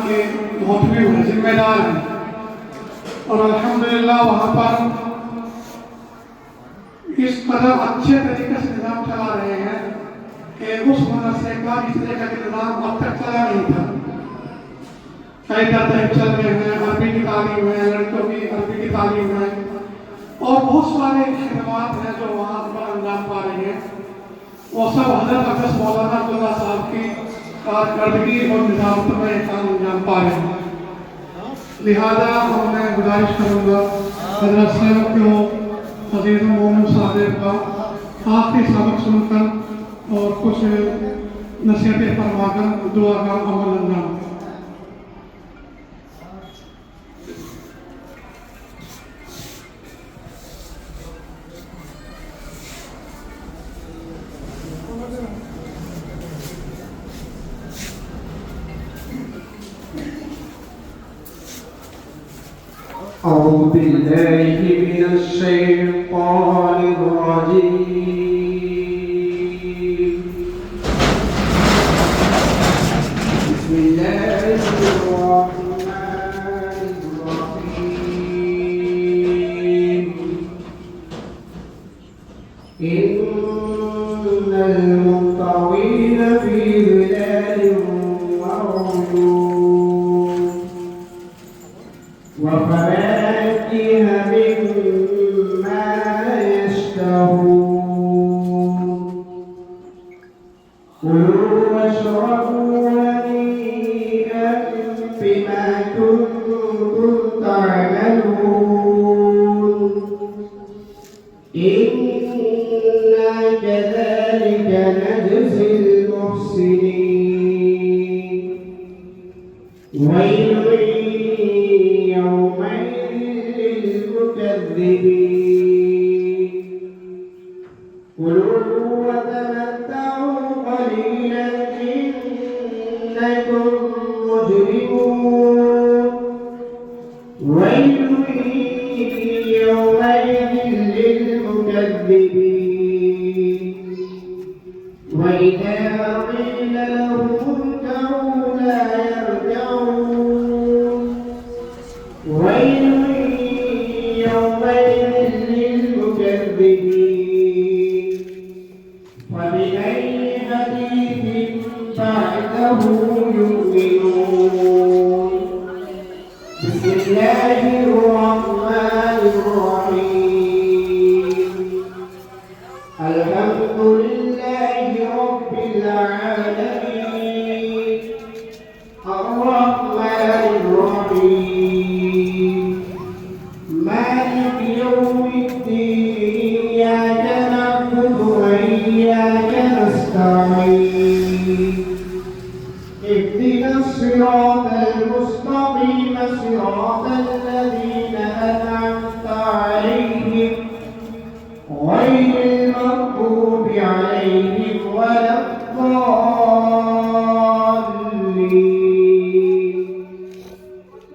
کے محتوی ہوئے ذمہ دار ہیں اور الحمدللہ وہاں پر اس قدر اچھے طریقے سے نظام چلا رہے ہیں کہ اس مدرسے کا اس طرح کا نظام اب تک چلا نہیں تھا. کئی درجے چل رہے ہیں، عربی کی تعلیم ہے، لڑکوں کی عربی کی تعلیم ہے اور بہت سارے خدمات ہیں جو وہاں پر انجام پا رہے ہیں. وہ سب حضرت اقدس مولانا عبداللہ صاحب کی کارکردگی اور نظامت میں کام انجام پا رہے ہیں. لہذا میں گزارش کروں گا حضرت صاحب کو عزیز مومن صادق کا آخری سبق سن کر اور کچھ نصیحتیں فرما کر دعا کا عمل انجام دیں. أعوذ بالله من الشيطان الرجيم. بسم الله الرحمن الرحيم. إن المطوين في ظلال وعيون وفواكه مما يشتهون كلوا واشربوا هنيئا بما كنتم تعملون إنا كذلك نجزي المحسنين. ويل يومئذ للمكذبين. كلوا وتمتعوا قليلا إنكم مجرمون. ويل يومئذ للمكذبين. وإذا قيل لهم اركعوا لا يركعون. ويل يومئذ للمكذبين. فبأي حديث بعده يؤمنون. بسم الله الرحمن الرحيم. الحمد لله رب العالمين الرحمن الرحيم مالك يوم الدين. إياك نعبد وإياك نستعين. اهدنا الصراط المستقيم صراط الذين أنعمت عليهم غير المغضوب عليهم ولا الضالين.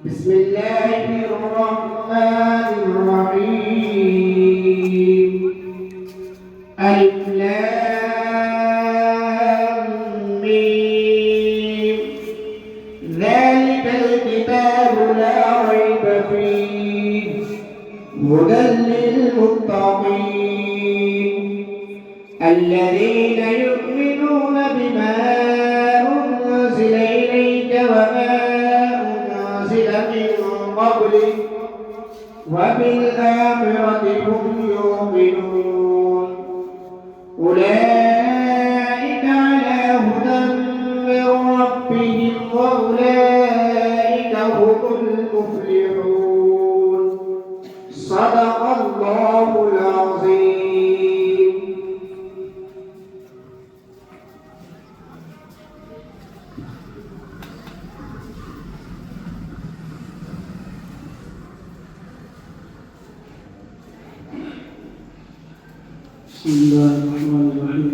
بسم الله الرحمن الرحيم. ألف لام ميم. ذلك الكتاب لا ريب فيه هدى للمتقين الذين يؤمنون بما أنزل إليك وما أنزل من قبلك وبالآخرة هم يوقنون. أولئك على هدى من ربهم وأولئك هم المفلحون. صدق الله العظيم. بسم الله الرحمن الرحيم.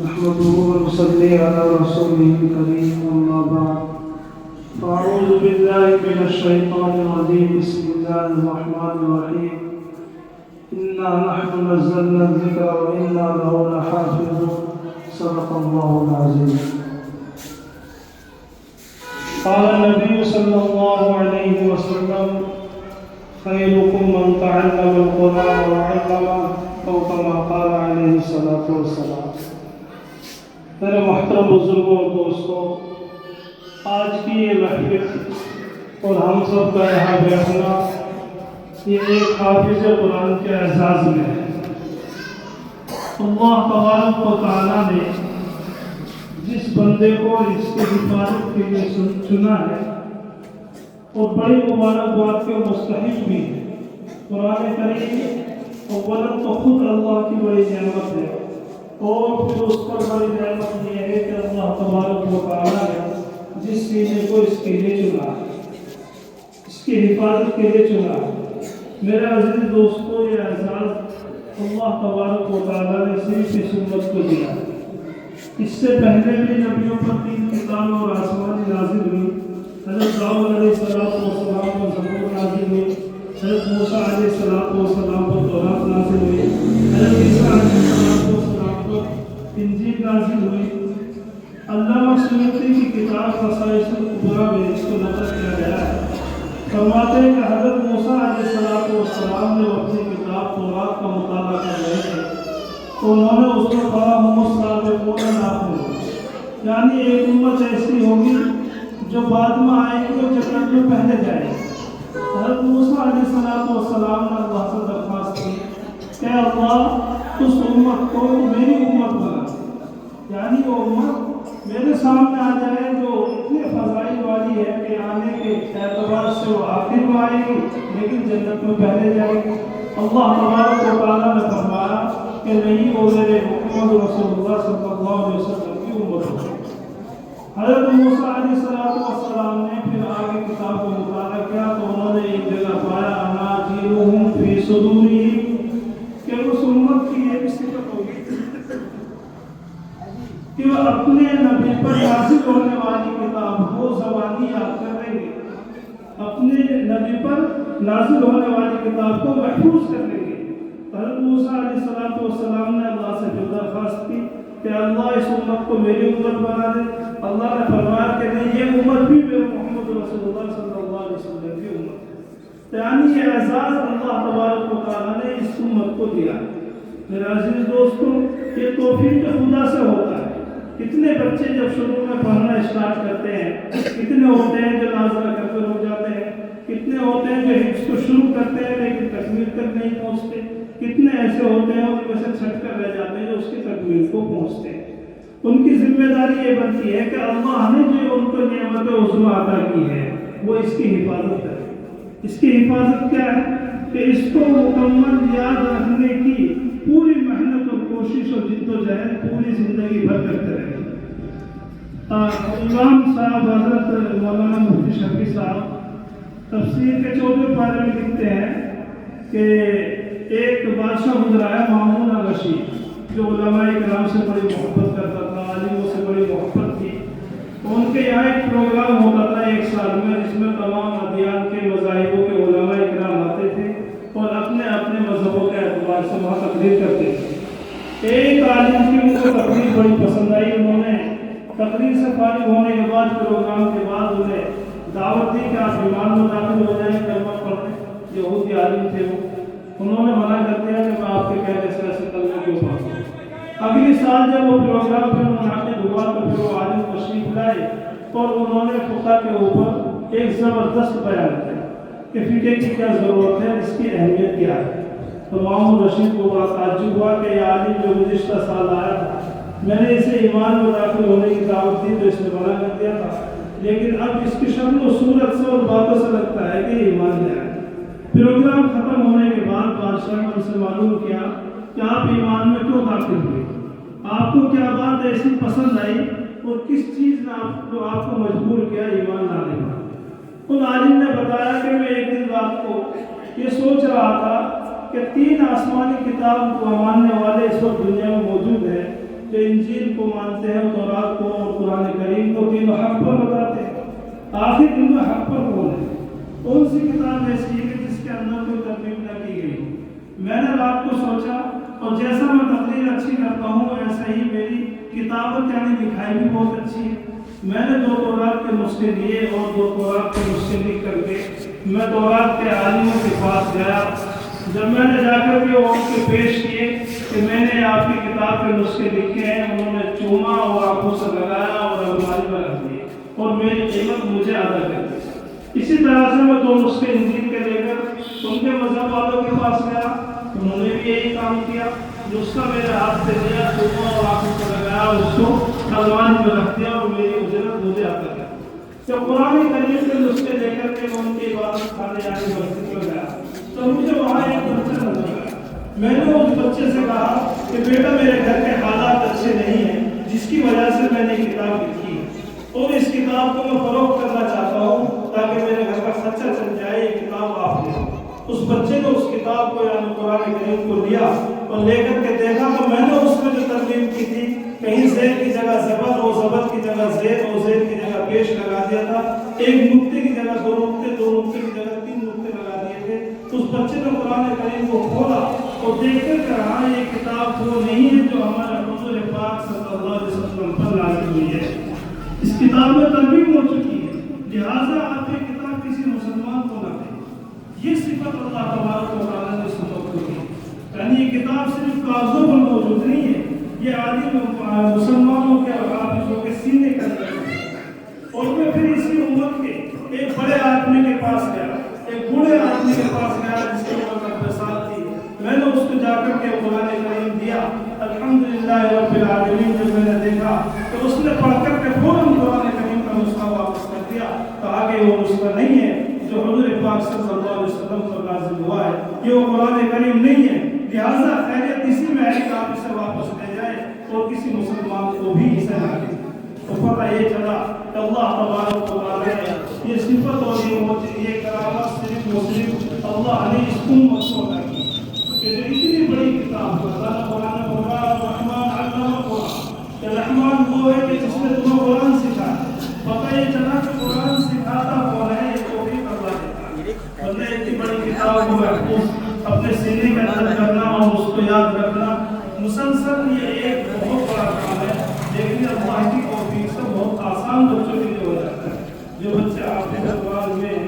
نحمده ونصلي على رسوله الكريم. أما بعد فأعوذ بالله من الشيطان الرجيم. بسم الله الرحمن الرحيم. إنا نحن نزلنا الذكر وإنا له لحافظون. صدق الله العظيم. قال النبي صلى الله عليه وسلم خيركم من تعلم القرآن وعلمه أو كما قال عليه الصلاة والسلام۔ میرے محترم بزرگوں اور دوستوں، آج کی یہ محفل اور ہم سب کا یہاں بیٹھنا یہ ایک حافظ قرآن کے اعزاز میں ہے۔ اللہ تبارک و تعالیٰ نے جس بندے کو اس کی حفاظت کے لیے چنا ہے اور بڑی مبارکباد کے مستحق بھی ہے۔ قرآن کریم اولاً تو خود اللہ کی بڑی نعمت ہے، اور پھر اس پر بڑی نعمت یہ ہے کہ اللہ تبارک و تعالیٰ نے جس سینے کو اس کے لیے چنا، اس کی حفاظت کے لیے چنا۔ میرے عزیز دوستو، یہ اعزاز اللہ تبارک و تعالیٰ نے صرف اس امت کو دیا۔ اس سے پہلے بھی نبیوں پر 3 کتابیں اور آسمانی نازل ہوئی۔ حضرت داؤد علیہ السلام پر زبور نازل ہوئی، حضرت موسیٰ علیہ السلام پر تورات نازل ہوئی، حضرت عیسیٰ علیہ السلام پر انجیل نازل ہوئی۔ علامہ سیوطی کی کتاب خصائص الکبریٰ میں اس کو نقل کیا گیا ہے۔ فرماتے ہیں کہ حضرت موسیٰ علیہ السلام نے اپنی کتاب تورات کا مطالعہ کر رہے تھے تو انہوں نے اس میں پڑھا یعنی ایک امت ایسی ہوگی جو بعد میں آئے گی تو جنت میں پہلے جائے گی۔ حضرت موسیٰ علیہ السلام نے اللہ سے درخواست کی کہ اللہ اس امت کو میری امت بنا، یعنی وہ امت میرے سامنے آ جائے جو اتنے فضائل والی ہے کہ آنے کے اعتبار سے وہ آخر میں آئے گی لیکن جنت میں پہلے جائے گی۔ اللہ تبارک و تعالیٰ نے فرمایا کہ نہیں، وہ میرے محمد رسول اللہ صلی اللہ علیہ وسلم کی امت ہوگی۔ حضرت موسیٰ علیہ السلام نے پھر آگے کتاب کو مطالعہ کیا تو انہوں نے ایک جگہ پایا اناجیلہم فی صدورہم، کہ اس امت کی یہ بھی صفت ہوگی کہ وہ اپنے نبی پر نازل ہونے والی کتاب کو زبانی یاد کر لیں گے، اپنے نبی پر نازل ہونے والی کتاب کو محفوظ کر لیں گے۔ حضرت موسیٰ علیہ السلام نے اللہ سے پھر درخواست کی کہ اللہ اس امت کو میری امت بنا دے۔ اللہ نے فرمایا کہ نہیں، یہ امت بھی میرے محمد رسول اللہ صلی اللہ علیہ وسلم کی امت ہے۔ یعنی یہ اعزاز اللہ تبارک و تعالیٰ نے اس امت کو دیا۔ میرے عزیز دوستوں، یہ توفیق خدا سے ہوتا ہے۔ کتنے بچے جب شروع میں پڑھنا اسٹارٹ کرتے ہیں، کتنے ہوتے ہیں جو ناظرہ کر کے رک جاتے ہیں، کتنے ہوتے ہیں جو حفظ کو شروع کرتے ہیں لیکن تکمیل تک نہیں پہنچتے، کتنے ایسے ہوتے ہیں ان میں سے چھٹ کر رہ جاتے ہیں جو اس کی تکمیل کو پہنچتے ہیں۔ ان کی ذمہ داری یہ بنتی ہے کہ اللہ نے جو ان کو نعمت عظمی عطا کی ہے وہ اس کی حفاظت کرے۔ اس کی حفاظت کیا ہے کہ اس کو مکمل یاد رکھنے کی پوری محنت اور کوشش اور جد و جہد پوری زندگی بھر کرتے رہے۔ امام صاحب حضرت مولانا مفتی شفیع صاحب تفسیر کے 14 پارے میں لکھتے ہیں کہ ایک بادشاہ گزرا ہے مامون الرشید، جو علماء کرام سے بڑی محبت کرتا تھا، عالموں سے بڑی محبت تھی۔ ان کے یہاں ایک پروگرام ہوتا تھا ایک سال میں جس میں تمام ادیان کے مذاہبوں کے علماء کرام آتے تھے اور اپنے اپنے مذہبوں کے اعتبار سے وہاں تقریر کرتے تھے۔ ایک عالم کی ان کو تقریر بڑی پسند آئی۔ انہوں نے تقریر سے فارغ ہونے کے بعد پروگرام کے بعد انہیں دعوت دی کہ آپ ایمان میں داخل ہو جائیں، کلمہ پڑھ لیں۔ یہودی عالم تھے وہ، انہوں نے منع کر دیا کہ میں آپ کے کہنے سے ایسے کلمے کیوں پڑھوں۔ اگلی سال جب وہ پروگرام پھر منعقد ہوا تو پھر وہ عالم تشریف لائے اور انہوں نے فقہ کے اوپر ایک زبردست بیان کیا کہ فقہ کی کیا ضرورت ہے، اس کی اہمیت کیا ہے۔ تو مامون رشید کو بڑا تعجب ہوا کہ یہ عالم جو گزشتہ سال آیا تھا، میں نے اسے ایمان میں داخل ہونے کی دعوت دی تو اس نے منع کر دیا تھا، لیکن اب اس کی شکل و صورت سے اور باتوں سے لگتا ہے کہ یہ ایمان لے آئے۔ پروگرام ختم ہونے کے بعد بادشاہ نے ان سے معلوم کیا کہ آپ ایمان میں کیوں داخل ہوئے، آپ کو کیا بات ایسی پسند آئی اور کس چیز نے آپ کو مجبور کیا ایمان لانے پر۔ ان عالم نے بتایا کہ میں ایک دن رات کو یہ سوچ رہا تھا کہ 3 آسمانی کتاب کو ماننے والے اس وقت دنیا میں موجود ہیں، جو انجیل کو مانتے ہیں، تورات کو اور قرآن کریم کو، تینوں حق پر بتاتے ہیں۔ آخر ان میں حق پر کون ہے؟ کون سی کتاب ایسی ہے کہ جس کے اندر کوئی ترمیم نہ کی گئی ہو؟ میں نے رات کو سوچا اور جیسا میں تقریر اچھی کرتا ہوں ایسا ہی میری کتابت یعنی لکھائی بھی بہت اچھی ہے، میں نے 2 تورات کے نسخے لیے اور 2 تورات کے نسخے لکھ کر کے میں تورات کے عالموں کے پاس گیا. جب میں نے جا کر کے وہ ان کے پیش کیے کہ میں نے آپ کی کتاب کے نسخے لکھے ہیں, انہوں نے چوما اور آنکھوں سے لگایا اور الماری میں رکھ دیے اور میری قیمت مجھے ادا کر دی. اسی طرح سے میں 2 نسخے انجیل کے لے کر ان کے مذہب والوں کے پاس گیا, انہوں نے بھی یہی کام کیا. نسخہ میرے ہاتھ سے لیا, چوما اور آنکھوں سے لگایا اور اس کو الماری میں رکھ دیا اور میری اجرت مجھے ادا کر دی. جب قرآن کریم کے نسخے لے کر کے میں ان کی عبادت خانے یعنی مسجد میں گیا تو مجھے وہاں ایک بچہ نظر آیا. میں نے اس بچے سے کہا کہ بیٹا میرے گھر کے حالات اچھے نہیں ہیں جس کی وجہ سے میں نے کتاب لکھی ہے اور اس کتاب کو میں فروخت کرنا چاہتا ہوں تاکہ میرے گھر کا خرچہ چل جائے, یہ کتاب آپ لیں. اس بچے نے اس کتاب کو یعنی قرآن کریم کو لیا اور لے کر کے دیکھا تو میں نے اس میں جو ترمیم کی تھی, کہیں زیر کی جگہ زبر اور زبر کی جگہ زیر اور زیر کی جگہ پیش لگا دیا تھا, ایک نقطے کی جگہ 2 نقطے, 2 نقطے کی جگہ 3 نقطے لگا دیے تھے. اس بچے نے قرآن کریم کو کھولا اور دیکھ کر کہا یہ کتاب وہ نہیں ہے جو ہمارے حضور پاک صلی اللہ علیہ وسلم پر نازل ہوئی ہے. اس کتاب میں ترمیم ہو چکی ہے, لہٰذا آپ یہ کتاب کسی مسلمان کو نہ دیں. یہ صفت اللہ تبارک و تعالیٰ نے سبق کو دی. یعنی یہ کتاب صرف کاغذوں پر موجود نہیں ہے, یہ عالم مسلمانوں کے اور حافظوں کے سینے کا نظر ہے. اور میں پھر اسی امت کے ایک بڑے آدمی کے پاس گیا, ایک بوڑھے آدمی کے پاس گیا جس کی عمر 90 سال تھی. میں نے اس کو جا کر کے قرآن کریم دیا. الحمدللہ رب العالمین. جب میں نے دیکھا تو اس نے پڑھ کر کے فوراً قرآن کریم کا نسخہ واپس کر دیا, کہا کہ وہ نسخہ نہیں ہے جو حضور پاک صلی اللہ علیہ وسلم پر نازل ہوا ہے, یہ وہ قرآن کریم نہیں ہے. لہٰذا خیریت اسی میں ہے کہ آپ اسے واپس لے جائیں اور کسی مسلمان کو بھی اسے نہ دیں. تو پتہ یہ چلا کہ اللہ تبارک و تعالیٰ نے یہ صفت اور یہ کرامت صرف مسلم اللہ نے اس امت کو عطا کی کہ جو اتنی بڑی کتاب اللہ قرآن الرحمن علم القرآن, کہ رحمان وہ ہے کہ جس نے تمہیں قرآن سکھایا. پتہ یہ چلا کہ قرآن سکھاتا کون ہے, یہ توفیق اللہ دیتا ہے. بندے اتنی بڑی کتاب کو محفوظ اپنے سینے میں درج کرنا اور اس کو یاد رکھنا مسلسل یہ ایک بہت بڑا کام ہے, لیکن اللہ کی توفیق سے بہت آسان بچوں کے لیے ہو جاتا ہے. جو بچے حافظ قرآن میں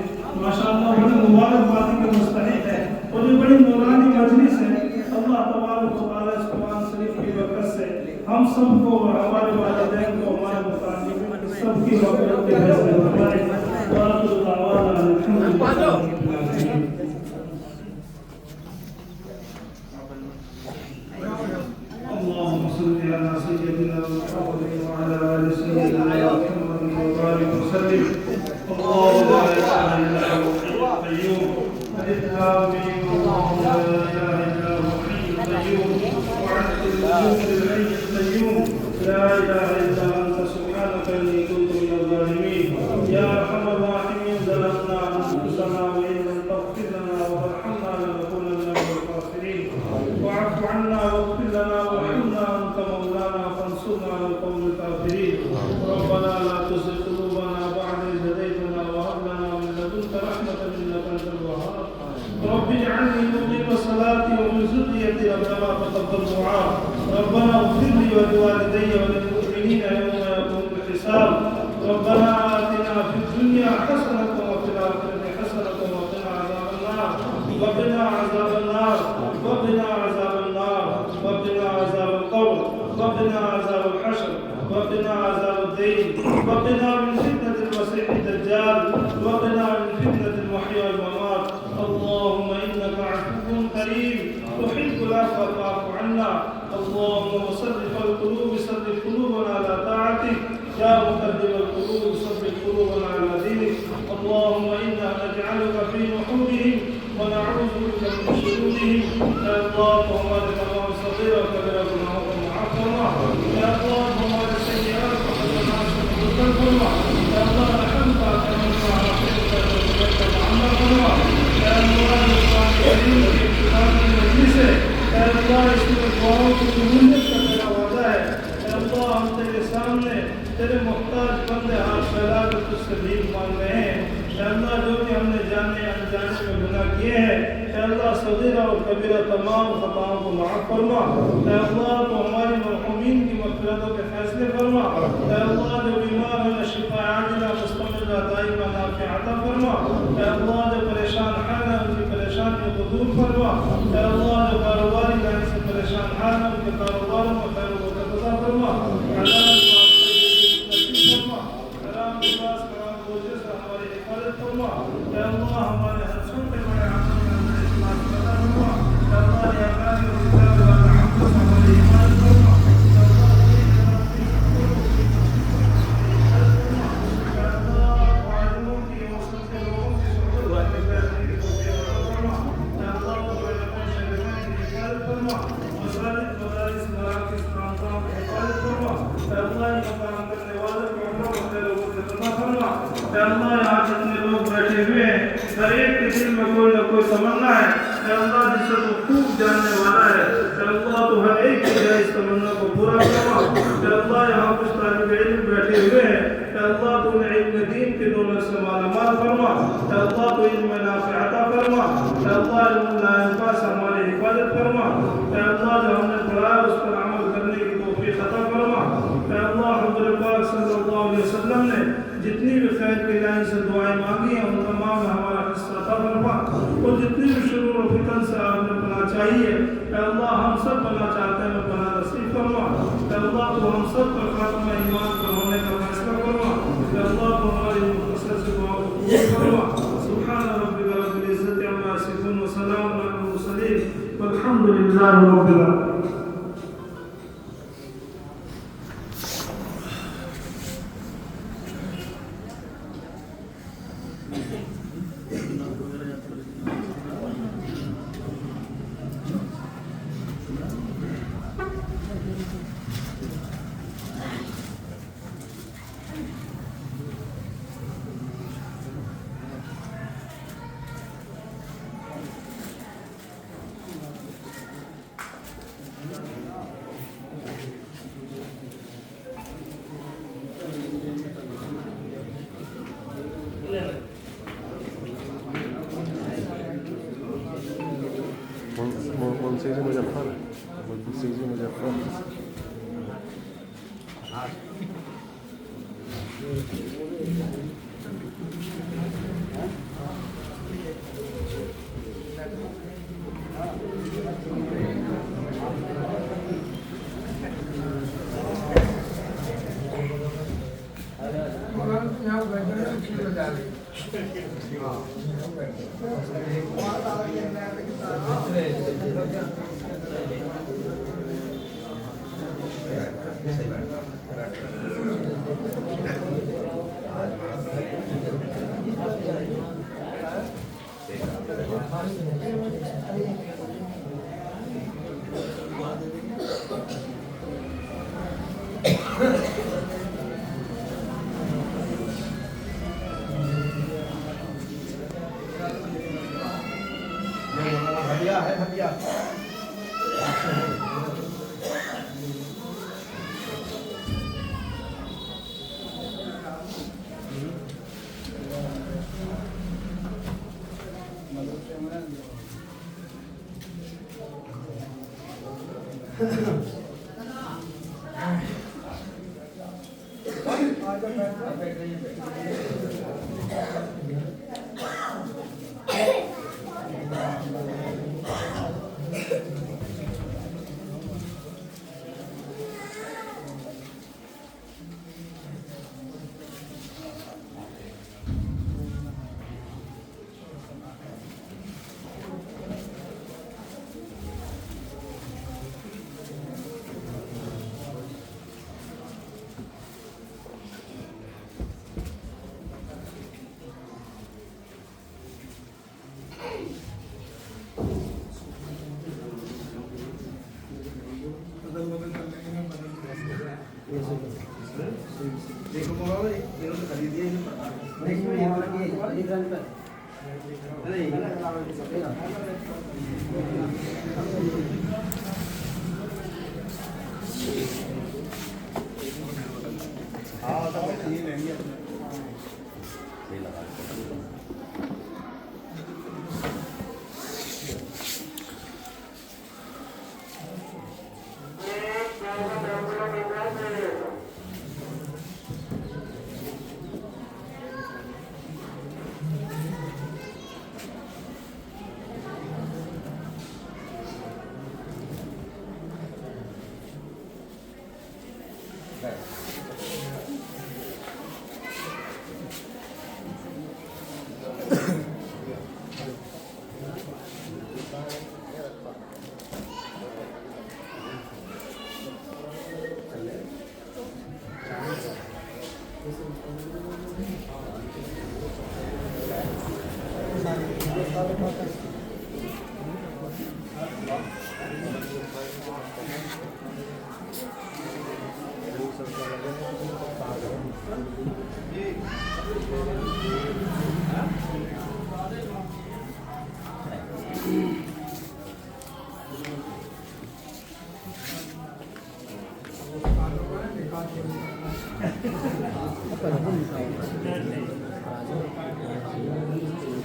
ماشاءاللہ بڑی مبارکبادی کے مستحق ہے اور یہ بڑی نورانی مجلس ہے. اللہ تبارک و تعالیٰ اس قرآن شریف کی برکت سے ہم سب کو اور ہمارے والدین کو, ہمارے متعلق سب کی مغفرت کے فیصلے فرمائے. وآخر دعوانا الحمدللہ. اللهم صل على سيدنا محمد وعلى آل سيدنا محمد وبارك وسلم. الله لا اله الا هو الحي القيوم, الله لا اله الا هو الحي القيوم, وعدت الوجود الحي القيوم, لا اله الا انت سبحانك اني كنت من الظالمين. يا ارحم الراحمين, ظلمنا انفسنا وان لم تغفر لنا وترحمنا لنكونن من الخاسرين. واعف عنا واغفر لنا وارحمنا, انت مولانا فانصرنا على القوم الكافرين. ربنا لا تزغ قلوبنا بعد إذ هديتنا وهب لنا من لدنك رحمة إنك أنت الوهاب. رب اجعلني مقيم الصلاة ومن ذريتي ربنا تقبل دعاء. ربنا اغفر لي ولوالدي وللمؤمنين يوم يقوم الحساب. ربنا آتنا في الدنيا حسنة وفي الآخرة حسنة وقنا عذاب النار. وقنا عذاب النار, وقنا عذاب النار, وقنا عذاب القبر, وقنا عذاب الحشر, وقنا عذاب الدين, وقنا من فتنة المسيح الدجال, وقنا من فتنة المحيا والممات. اللهم إنك عفو كريم تحب العفو فاعف عنا. اللهم مصرف القلوب صرف قلوبنا على طاعتك. يا مقلب القلوب صرف قلوبنا على دينك. اللهم إنا نجعلك في نحورهم ونعوذ بك من شرورهم. يا الله وهمات تمام صغيرة وكبيرة جناحهم معافرة. يا الله وهمات السيئات وحسنات وتكفرها. يا الله رحمك كمن على خيرك وتبارك وعمرنا. يا الله القرآن الكريم في ابتداء المجلس. يا الله اسم الدعاء کی قبولیت کا تیرا وعدہ ہے. اے اللہ ہم تیرے سامنے تیرے محتاج بندے ہاتھ پھیلا کر تجھ سے بھیک مانگ رہے ہیں. اے اللہ جو بھی ہم نے جانے انجانے میں جو گناہ کیے ہیں اے اللہ صغیرہ اور کبیرہ تمام خطاؤں کو معاف فرما اے اللہ تو ہماری مرحومین کی مغفرتوں کے فیصلے فرما اے اللہ جو بیمار ہیں شفا عاجلہ مستمرہ دائمہ نافع عطا فرما اے اللہ جو پریشان حال ہیں ان کی پریشانیوں کو دور فرما اے اللہ جو کاروباری لائن سے پریشان حال ہیں ان کے کاروباروں میں خیر و برکت عطا فرما حلال نصیب فرما حرام لباس حرام گوشے سے ہماری حفاظت فرما اے اللہ ہمارے ہر چھوٹے بڑے عمل میں ہمیں اخلاص عطا فرما اے اللہ یا قاری و کتاب والا حمد سے ہماری حفاظت فرما ہر ایک کے دل میں کوئی نہ کوئی تمنا ہے اے اللہ جسے تو خوب جاننے والا ہے اے اللہ تو ہر ایک کی جائے اس تمنا کو پورا فرما اے اللہ یہاں کچھ طالب علم بیٹھے ہوئے ہیں اے اللہ تو انہیں علم دین کی دولت سے مالا مال فرما اے اللہ تو علم نافع عطا فرما اے اللہ علم لا ينفع سے ہماری حفاظت فرما اے اللہ جو ہم نے پڑھا اس پر عمل کرنے کی توفیق عطا فرما اے اللہ حضور پاک صلی اللہ علیہ وسلم نے جتنی بھی خیر کی لائن سے دعائیں مانگی ہیں ان تمام میں ہمارا حصہ عطا فرما اور جتنی بھی شرور و فتن سے آپ نے پناہ چاہیے اے اللہ ہم سب پناہ چاہتے ہیں پناہ نصیب فرما اے اللہ تو ہم سب پر خاتمہ ایمان پر ہونے کا فیصلہ فرما اے اللہ تو ہماری مختصر سے دعا کو قبول فرما سبحان ربک رب العزت عما یصفون وسلام علی المرسلین والحمد للہ رب العالمین. منصیری مظفر منصیری مظفر